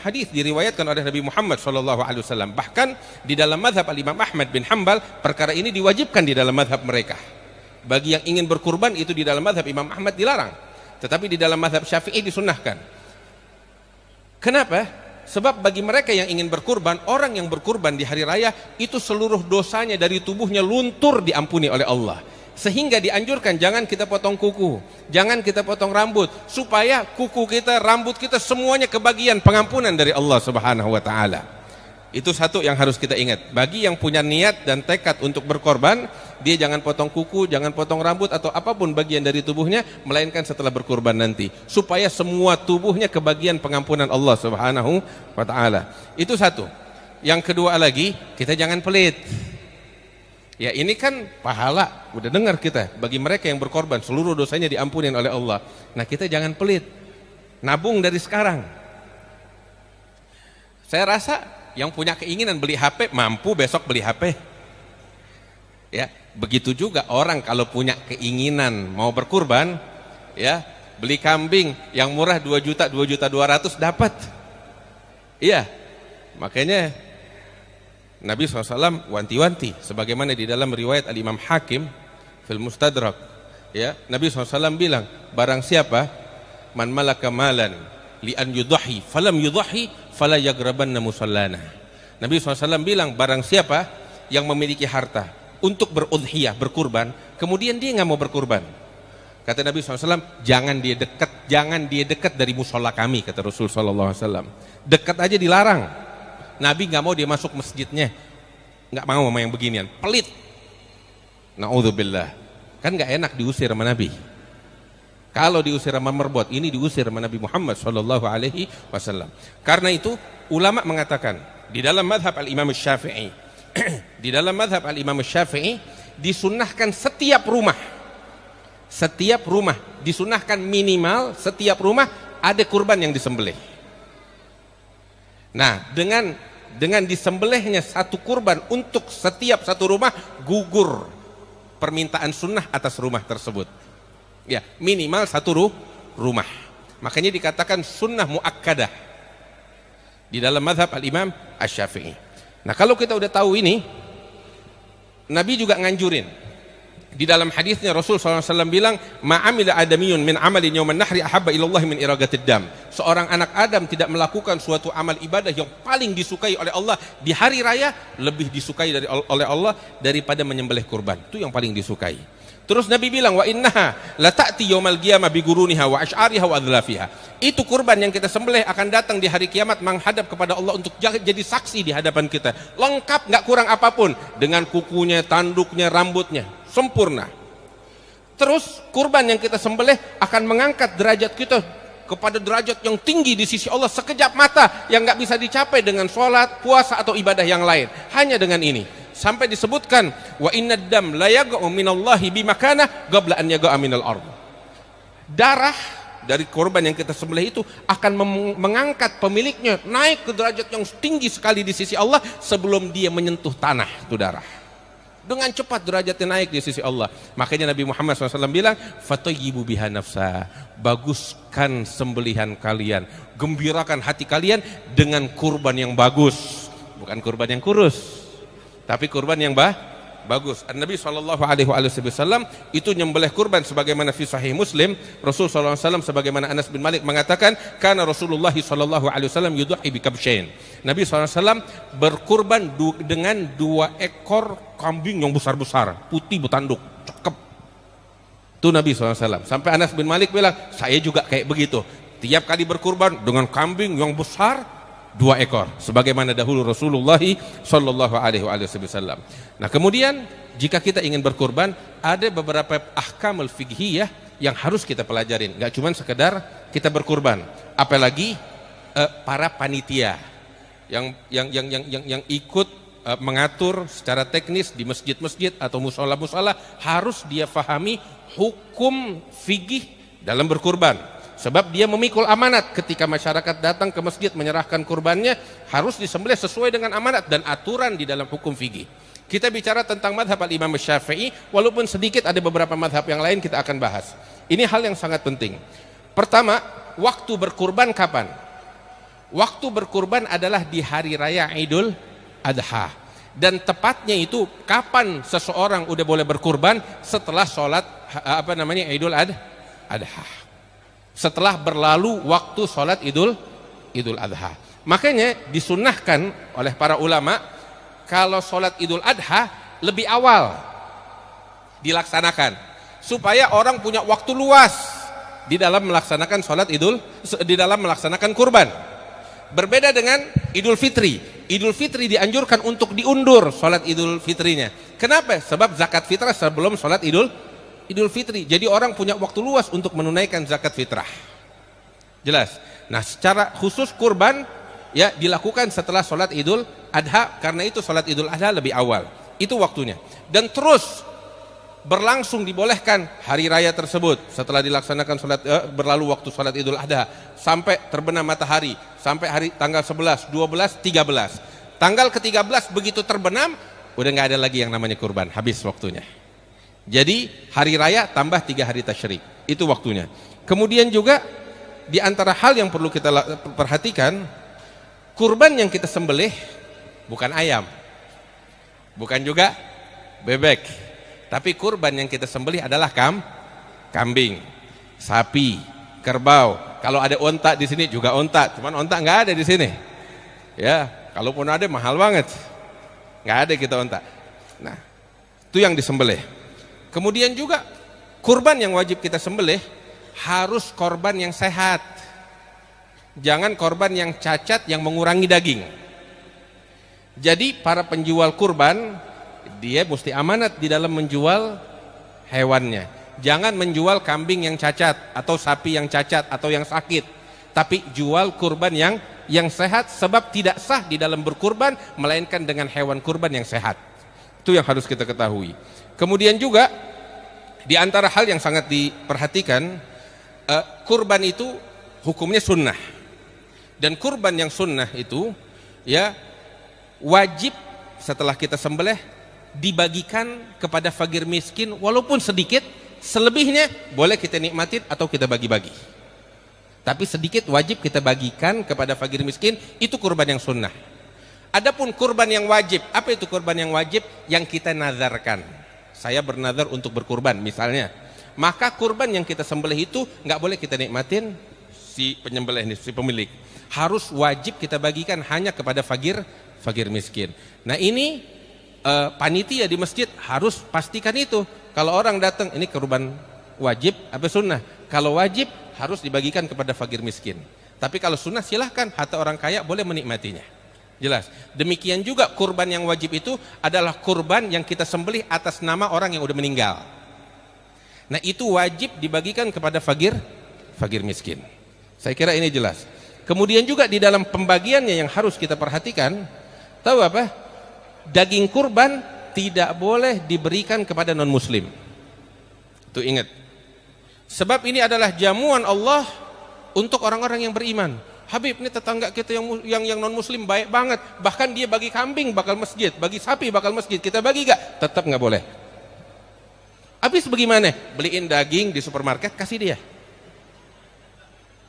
hadis diriwayatkan oleh Nabi Muhammad SAW. Bahkan di dalam mazhab Al-Imam Ahmad bin Hanbal, perkara ini diwajibkan di dalam mazhab mereka. Bagi yang ingin berkurban itu di dalam mazhab Imam Ahmad dilarang, tetapi di dalam mazhab Syafi'i disunnahkan. Kenapa? Sebab bagi mereka yang ingin berkurban, orang yang berkurban di hari raya itu seluruh dosanya dari tubuhnya luntur diampuni oleh Allah. Sehingga dianjurkan jangan kita potong kuku, jangan kita potong rambut, supaya kuku kita, rambut kita semuanya kebagian pengampunan dari Allah Subhanahu wa taala. Itu satu yang harus kita ingat. Bagi yang punya niat dan tekad untuk berkorban, dia jangan potong kuku, jangan potong rambut atau apapun bagian dari tubuhnya, melainkan setelah berkorban nanti, supaya semua tubuhnya kebagian pengampunan Allah Subhanahu wa taala. Itu satu. Yang kedua lagi, kita jangan pelit. Ya, ini kan pahala, udah dengar kita, bagi mereka yang berkorban seluruh dosanya diampuni oleh Allah. Nah, kita jangan pelit, nabung dari sekarang. Saya rasa yang punya keinginan beli HP mampu besok beli HP. Ya, begitu juga orang kalau punya keinginan mau berkurban, ya, beli kambing yang murah 2 juta, 2.200.000 dapat. Iya, makanya Nabi SAW wanti-wanti, sebagaimana di dalam riwayat Al-Imam Hakim fil Mustadrak, ya, Nabi SAW bilang, barang siapa man malaka malan li an yudhahi falam yudhahi fala yagrabanna musallana. Nabi SAW bilang, barang siapa yang memiliki harta untuk berudhiyah, berkurban, kemudian dia nggak mau berkurban, kata Nabi SAW, jangan dia dekat dari musola kami, kata Rasul SAW. Dekat aja dilarang. Nabi nggak mau dia masuk masjidnya, nggak mau sama yang beginian, pelit. Na'udzubillah, kan nggak enak diusir sama Nabi. Kalau diusir sama merbot, ini diusir sama Nabi Muhammad SAW. Karena itu ulama mengatakan di dalam mazhab Al-Imam Syafi'i, di dalam mazhab Al-Imam Syafi'i disunnahkan setiap rumah disunnahkan minimal setiap rumah ada kurban yang disembelih. Nah, dengan disembelihnya satu kurban untuk setiap satu rumah, gugur permintaan sunnah atas rumah tersebut. Ya, minimal satu rumah. Makanya dikatakan sunnah muakkadah di dalam mazhab Al-Imam Asy-Syafi'i. Nah, kalau kita udah tahu ini, Nabi juga nganjurin. Di dalam hadisnya Rasul SAW bilang, ma'amila adamiyun min amalin yawman nahri ahabba ilallah min iragatid dam. Seorang anak Adam tidak melakukan suatu amal ibadah yang paling disukai oleh Allah di hari raya, lebih disukai oleh Allah daripada menyembelih kurban. Itu yang paling disukai. Terus Nabi bilang, wa innaha la ta'ti yaumal qiyamah bi guruniha wa asy'ariha wa adlafiha. Itu kurban yang kita sembelih akan datang di hari kiamat menghadap kepada Allah untuk jadi saksi di hadapan kita. Lengkap, enggak kurang apapun, dengan kukunya, tanduknya, rambutnya, sempurna. Terus kurban yang kita sembelih akan mengangkat derajat kita kepada derajat yang tinggi di sisi Allah sekejap mata, yang enggak bisa dicapai dengan sholat, puasa atau ibadah yang lain. Hanya dengan ini. Sampai disebutkan, wa innad dam la yaga'u minallahi bimakana qabla an yaga'a minal ardh. Darah dari korban yang kita sembelih itu akan mengangkat pemiliknya naik ke derajat yang tinggi sekali di sisi Allah sebelum dia menyentuh tanah. Itu darah dengan cepat derajatnya naik di sisi Allah. Makanya Nabi Muhammad SAW bilang, fatayyibu biha nafsa, baguskan sembelihan kalian, gembirakan hati kalian dengan kurban yang bagus, bukan kurban yang kurus, tapi kurban yang bagus. Nabi SAW itu nyembelih kurban sebagaimana fi Sahih Muslim. Rasul SAW sebagaimana Anas bin Malik mengatakan, karena Rasulullah SAW yudhi bi kabshain. Nabi SAW berkurban dengan 2 ekor kambing yang besar-besar, putih bertanduk, cakep. Itu Nabi SAW. Sampai Anas bin Malik bilang, saya juga kayak begitu. Tiap kali berkurban dengan kambing yang besar, 2 ekor, sebagaimana dahulu Rasulullah Sallallahu Alaihi Wasallam. Nah, kemudian jika kita ingin berkurban, ada beberapa ahkamul fiqhiyah yang harus kita pelajarin. Gak cuma sekedar kita berkurban, apalagi para panitia yang ikut mengatur secara teknis di masjid-masjid atau musola-musola, harus dia fahami hukum fikih dalam berkurban. Sebab dia memikul amanat ketika masyarakat datang ke masjid menyerahkan kurbannya, harus disembelih sesuai dengan amanat dan aturan di dalam hukum fikih. Kita bicara tentang madhab Al-Imam Syafi'i, walaupun sedikit ada beberapa madhab yang lain kita akan bahas. Ini hal yang sangat penting. Pertama, waktu berkurban kapan? Waktu berkurban adalah di hari raya Idul Adha. Dan tepatnya itu kapan seseorang udah boleh berkurban? Setelah sholat Idul Adha. Setelah berlalu waktu sholat Idul Adha. Makanya disunnahkan oleh para ulama kalau sholat Idul Adha lebih awal dilaksanakan supaya orang punya waktu luas di dalam melaksanakan di dalam melaksanakan kurban. Berbeda dengan Idul Fitri. Idul Fitri dianjurkan untuk diundur sholat Idul Fitrinya. Kenapa? Sebab zakat fitrah sebelum sholat Idul Fitri. Jadi orang punya waktu luas untuk menunaikan zakat fitrah. Jelas? Nah, secara khusus kurban ya dilakukan setelah sholat Idul Adha, karena itu sholat Idul Adha lebih awal. Itu waktunya. Dan terus berlangsung dibolehkan hari raya tersebut setelah dilaksanakan berlalu waktu sholat Idul Adha sampai terbenam matahari, sampai hari tanggal 11, 12, 13. Tanggal ke-13 begitu terbenam udah nggak ada lagi yang namanya kurban, habis waktunya. Jadi hari raya tambah 3 hari tasyrik, itu waktunya. Kemudian juga di antara hal yang perlu kita perhatikan, kurban yang kita sembelih bukan ayam, bukan juga bebek. Tapi kurban yang kita sembelih adalah kambing, sapi, kerbau. Kalau ada onta di sini juga onta, cuman onta nggak ada di sini. Ya, kalaupun ada mahal banget, nggak ada kita onta. Nah, itu yang disembelih. Kemudian juga kurban yang wajib kita sembelih harus korban yang sehat. Jangan korban yang cacat yang mengurangi daging. Jadi para penjual kurban dia mesti amanat di dalam menjual hewannya. Jangan menjual kambing yang cacat atau sapi yang cacat atau yang sakit, tapi jual kurban yang sehat, sebab tidak sah di dalam berkurban melainkan dengan hewan kurban yang sehat. Itu yang harus kita ketahui. Kemudian juga di antara hal yang sangat diperhatikan, kurban itu hukumnya sunnah. Dan kurban yang sunnah itu ya wajib setelah kita sembelih dibagikan kepada fakir miskin walaupun sedikit, selebihnya boleh kita nikmatin atau kita bagi-bagi. Tapi sedikit wajib kita bagikan kepada fakir miskin, itu kurban yang sunnah. Adapun kurban yang wajib, apa itu kurban yang wajib? Yang kita nazarkan. Saya bernazar untuk berkurban misalnya, maka kurban yang kita sembelih itu nggak boleh kita nikmatin si penyembelih ini, si pemilik. Harus wajib kita bagikan hanya kepada fakir miskin. Nah ini panitia di masjid harus pastikan itu. Kalau orang datang, ini kurban wajib apa sunnah? Kalau wajib harus dibagikan kepada fakir miskin. Tapi kalau sunnah silahkan, hatta orang kaya boleh menikmatinya. Jelas. Demikian juga kurban yang wajib itu adalah kurban yang kita sembelih atas nama orang yang udah meninggal. Nah itu wajib dibagikan kepada fakir miskin. Saya kira ini jelas. Kemudian juga di dalam pembagiannya yang harus kita perhatikan, tahu apa? Daging kurban tidak boleh diberikan kepada non muslim. Itu ingat. Sebab ini adalah jamuan Allah untuk orang-orang yang beriman. Habib, ini tetangga kita yang non muslim baik banget, bahkan dia bagi kambing bakal masjid, bagi sapi bakal masjid, kita bagi gak? Tetap nggak boleh. Habis bagaimana? Beliin daging di supermarket, kasih dia.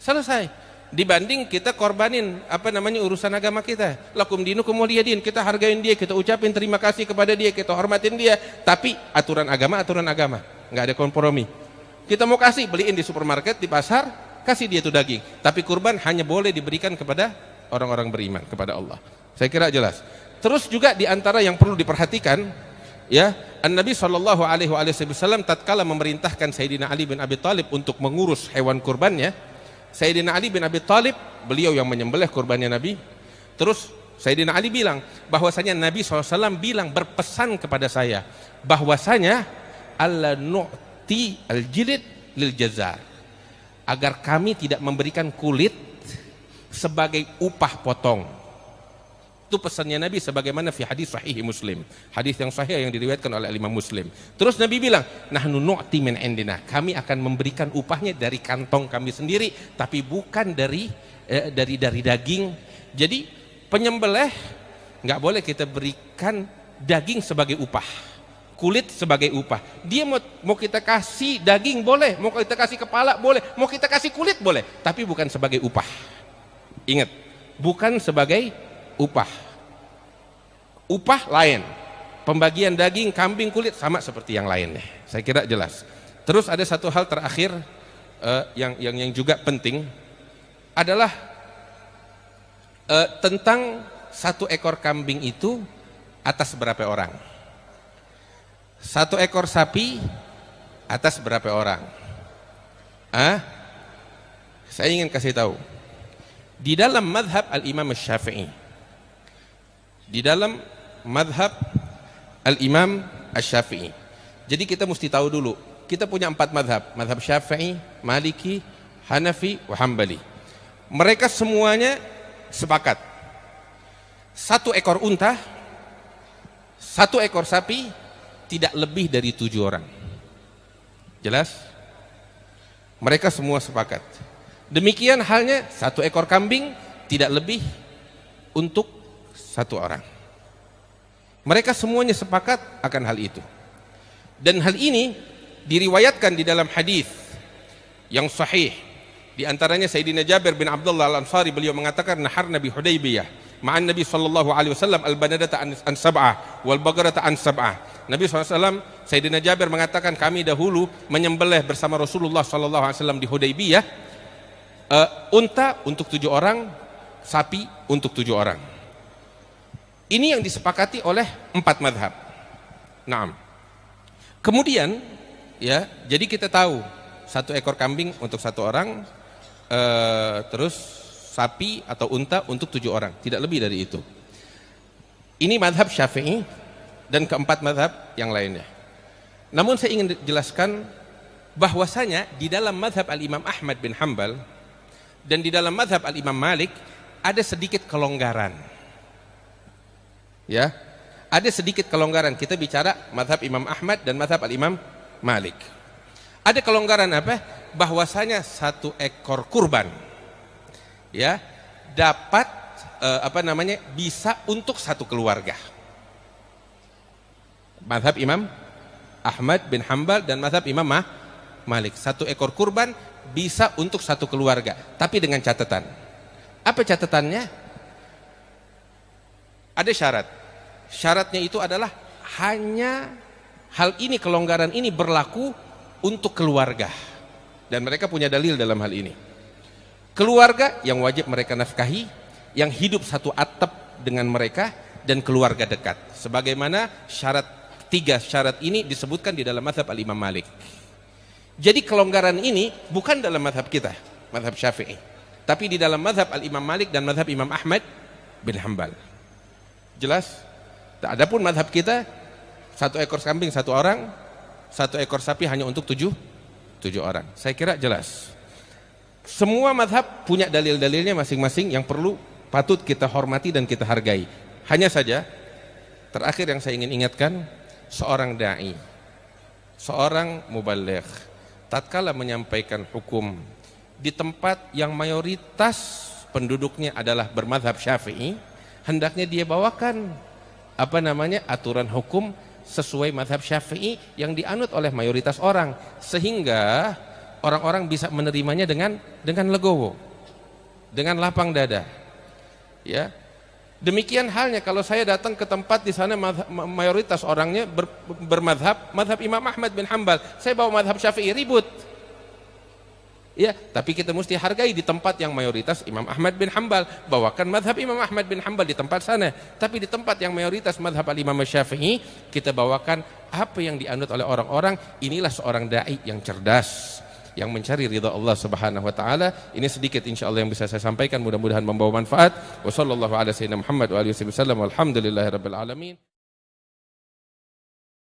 Selesai. Dibanding kita korbanin urusan agama kita. Lakum dinukum waliyadin, kita hargain dia, kita ucapin terima kasih kepada dia, kita hormatin dia, tapi aturan agama, nggak ada kompromi. Kita mau kasih, beliin di supermarket, di pasar, kasih dia itu daging. Tapi kurban hanya boleh diberikan kepada orang-orang beriman, kepada Allah. Saya kira jelas. Terus juga di antara yang perlu diperhatikan, ya, Nabi SAW tatkala memerintahkan Sayyidina Ali bin Abi Thalib untuk mengurus hewan kurbannya. Sayyidina Ali bin Abi Thalib, beliau yang menyembelih kurbannya Nabi. Terus Sayyidina Ali bilang bahwasanya Nabi SAW berpesan kepada saya bahwasanya alla nu'ti al-jilid lil jazar, agar kami tidak memberikan kulit sebagai upah potong. Itu pesannya Nabi sebagaimana fi hadis sahih Muslim, hadis yang sahih yang diriwayatkan oleh Imam Muslim. Terus Nabi bilang, nahnu nu'ti min indina, kami akan memberikan upahnya dari kantong kami sendiri, tapi bukan dari daging. Jadi penyembelih nggak boleh kita berikan daging sebagai upah, kulit sebagai upah. Dia mau kita kasih daging boleh, mau kita kasih kepala boleh, mau kita kasih kulit boleh, tapi bukan sebagai upah. Ingat, bukan sebagai upah. Upah lain, pembagian daging, kambing, kulit sama seperti yang lainnya. Saya kira jelas. Terus ada satu hal terakhir yang juga penting adalah tentang satu ekor kambing itu atas berapa orang, satu ekor sapi atas berapa orang. Saya ingin kasih tahu, di dalam madhab al-Imam Syafi'i, di dalam madhab al-Imam Syafi'i, jadi kita mesti tahu dulu, kita punya 4 madhab, madhab Syafi'i, Maliki, Hanafi, wa Hambali. Mereka semuanya sepakat, satu ekor unta, satu ekor sapi tidak lebih dari 7 orang. Jelas? Mereka semua sepakat. Demikian halnya satu ekor kambing tidak lebih untuk 1 orang. Mereka semuanya sepakat akan hal itu. Dan hal ini diriwayatkan di dalam hadis yang sahih. Di antaranya Sayyidina Jabir bin Abdullah Al-Ansari, beliau mengatakan nahar Nabi Hudaybiyah ma'an Nabi sallallahu alaihi wasallam al-banadata an sab'ah wal bagarata an sab'ah. Nabi SAW, Sayyidina Jabir mengatakan kami dahulu menyembelih bersama Rasulullah sallallahu alaihi wasallam di Hudaybiyah unta untuk 7 orang, sapi untuk 7 orang. Ini yang disepakati oleh 4 madhab. Naam. Kemudian ya, jadi kita tahu satu ekor kambing untuk 1 orang, terus sapi atau unta untuk 7 orang, tidak lebih dari itu. Ini madhab Syafi'i dan keempat madhab yang lainnya. Namun saya ingin jelaskan bahwasanya di dalam madhab al-Imam Ahmad bin Hanbal dan di dalam madhab al-Imam Malik ada sedikit kelonggaran. Ya, ada sedikit kelonggaran. Kita bicara madhab Imam Ahmad dan madhab al-Imam Malik. Ada kelonggaran apa? Bahwasanya 1 ekor kurban ya dapat bisa untuk 1 keluarga. Madhab Imam Ahmad bin Hanbal dan madhab Imam Malik, 1 ekor kurban bisa untuk 1 keluarga, tapi dengan catatan. Apa catatannya? Ada syarat. Syaratnya itu adalah hanya hal ini, kelonggaran ini berlaku untuk keluarga, dan mereka punya dalil dalam hal ini. Keluarga yang wajib mereka nafkahi, yang hidup satu atap dengan mereka, dan keluarga dekat. Sebagaimana 3 syarat ini disebutkan di dalam mazhab al-Imam Malik. Jadi kelonggaran ini bukan dalam mazhab kita, mazhab Syafi'i, tapi di dalam mazhab al-Imam Malik dan mazhab Imam Ahmad bin Hanbal. Jelas? Adapun mazhab kita 1 ekor kambing 1 orang, 1 ekor sapi hanya untuk 7 orang. Saya kira jelas. Semua mazhab punya dalil-dalilnya masing-masing yang patut kita hormati dan kita hargai. Hanya saja terakhir yang saya ingin ingatkan, seorang dai, seorang mubaligh, tatkala menyampaikan hukum di tempat yang mayoritas penduduknya adalah bermazhab Syafi'i, hendaknya dia bawakan aturan hukum sesuai mazhab Syafi'i yang dianut oleh mayoritas orang, sehingga orang-orang bisa menerimanya dengan legowo, dengan lapang dada. Ya, demikian halnya kalau saya datang ke tempat di sana mayoritas orangnya mazhab Imam Ahmad bin Hanbal, saya bawa mazhab Syafi'i, ribut. Ya, tapi kita mesti hargai di tempat yang mayoritas Imam Ahmad bin Hanbal, bawakan mazhab Imam Ahmad bin Hanbal di tempat sana. Tapi di tempat yang mayoritas mazhab al-Imam Syafi'i, kita bawakan apa yang dianut oleh orang-orang. Inilah seorang dai yang cerdas, yang mencari ridha Allah Subhanahu wa taala. Ini sedikit insyaallah yang bisa saya sampaikan, mudah-mudahan membawa manfaat. Wassallallahu ala sayyidina Muhammad wa alihi wasallam. Walhamdulillahirabbil alamin.